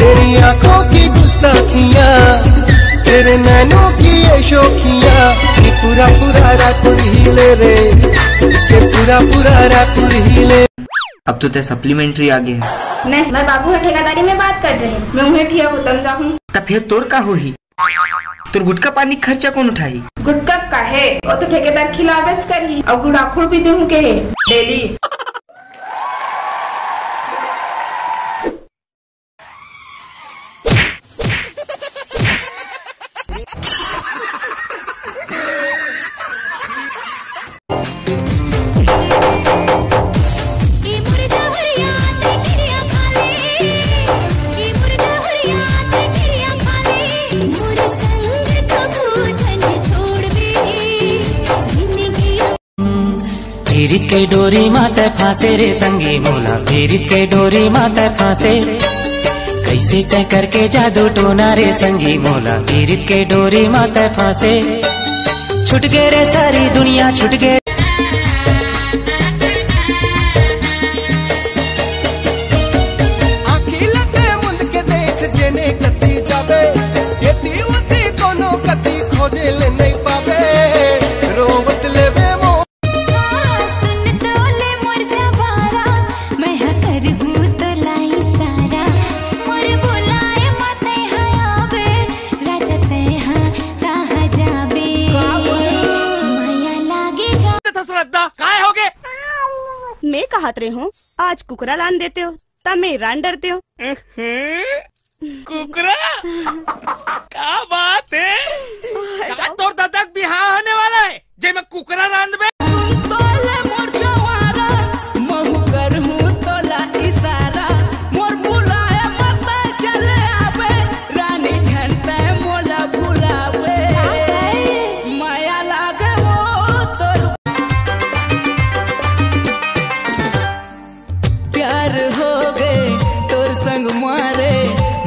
तेरी आंखों की गुस्ताखियाँ, तेरे नैनों की ये शोखियाँ, कि पूरा पूरा रायपुर हिले रे, कि पूरा पूरा रायपुर हिले। अब तो सप्लीमेंट्री आ गया है। नहीं, मैं बाबू है ठेकेदारी में बात कर रहे हैं। मैं उन्हें ठिया उतम जाऊँ। तब फिर तोर का हो ही? तोर गुटका पानी खर्चा कौन उठाई? गुटका का है वो तो ठेकेदार खिलावेच कर ही, और गुड़ाखुड़ भी दूं के है डेली। पीरित के डोरी माते फांसे रे संगी मोला, पीरित के डोरी माते फांसे। कैसे तय करके जादू टोना रे संगी मोला, पीरित के डोरी माते फांसे। छुट गए रे सारी दुनिया छुट गए। मैं कहत रही हूँ आज कुकरा लान देते हो तब मैं रान डरते हो। कुकरा क्या बात है? क्या तोर दादा बिहार होने वाला है जे मैं कुकरा रान में?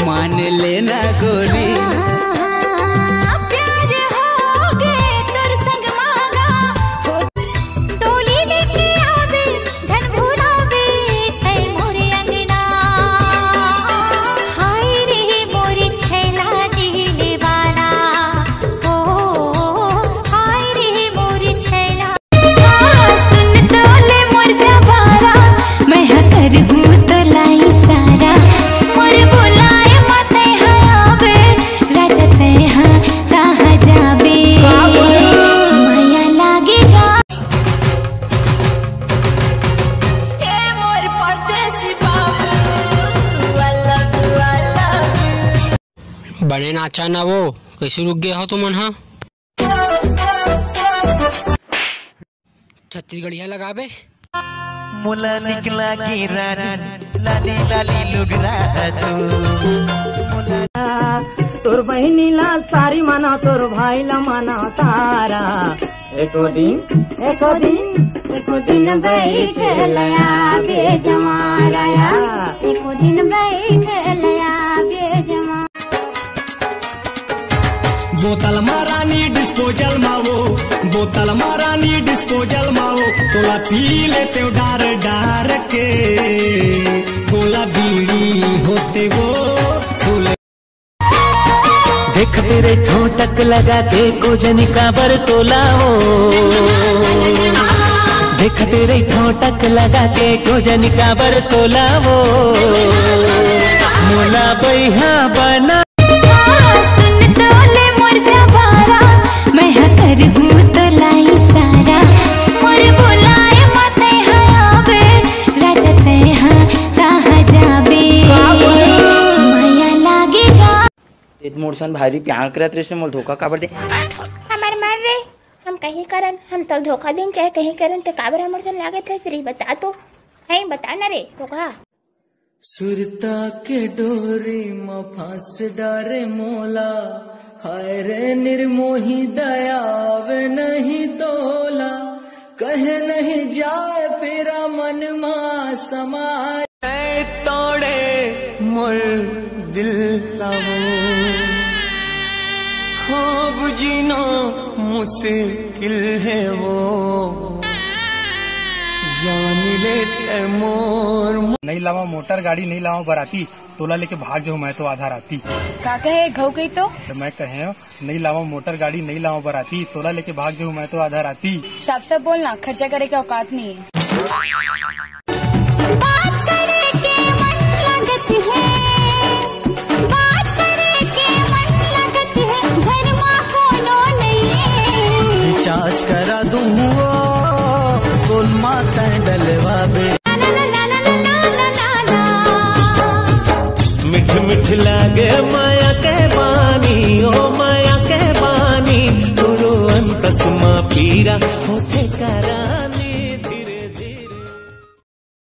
मान लेना गोरी, प्यार हो गए तोर संग मांगा हो। डोली लेके आवे धन भुलावे ऐ मोरे अंगना, हाय रे मोरे छैला दिले वाला हो, हाय रे मोरे छैला। सुन तोले मोर जवारा मैं कर हूँ तो लाई सारा, मोर बोला बड़े नाचा ना वो कैसे रुक गए हो तुम? हाँ छत्तीसगढ़िया लगा बे। मुला निकला की रानी लाली लाली लुगरा तू, तोर बहनी ला सारी माना तोर भाई ला माना तारा। एको दिन बैठ लया बेजमाराया, एको दिन बैठ लया बेजमा। बोतल मारानी डिस्पोजल मावो, बोतल मारानी डिस्पोजल मावो। तोला पी लेते हो डार डार के, गोला बीड़ी होते वो सुले। देख तेरे ठोटक लगा के कोजनी का बर तोला हो, देख तेरे ठोटक लगा के कोजनी का बर तोला हो। मोला बैहा बना मोरसन भारी प्यार करत रे, मोल धोखा काबर दे? हमार मर रे, हम कहीं करन, हम तो धोखा दें चाहे कहीं करन ते काबर हमर सन लागत है श्री बता तो है, बता ना रे रोका। सुरता के डोरी में फांस डारे मोला, हाय रे निर्मोही दयावे नहीं तोला। कहे नहीं जाए फिरा मन मा समाए, तोड़े मोर दिल लावो। खूब जीना मुश्किल है वो, जान लेते मोर। नहीं लावा मोटर गाड़ी, नहीं लावा बराती, तोला लेके भाग जाऊँ मैं तो आधा राती। का कहे घऊ कही तो मैं कहे नहीं लावा मोटर गाड़ी, नहीं लावा बराती, तोला लेके भाग जाऊँ मैं तो आधा राती। साफ साफ बोलना, खर्चा करे का औकात नहीं है। बात करे के मन लगत है, बात करे के मन लगत है, घर मां कोनो नहीं है। रिचार्ज करा दूँ बोल माता डलवा बे। मिठ मिठ लागे माया के बानी, ओ माया के बानी, गुरु अंतस मा पीरा होठे करा।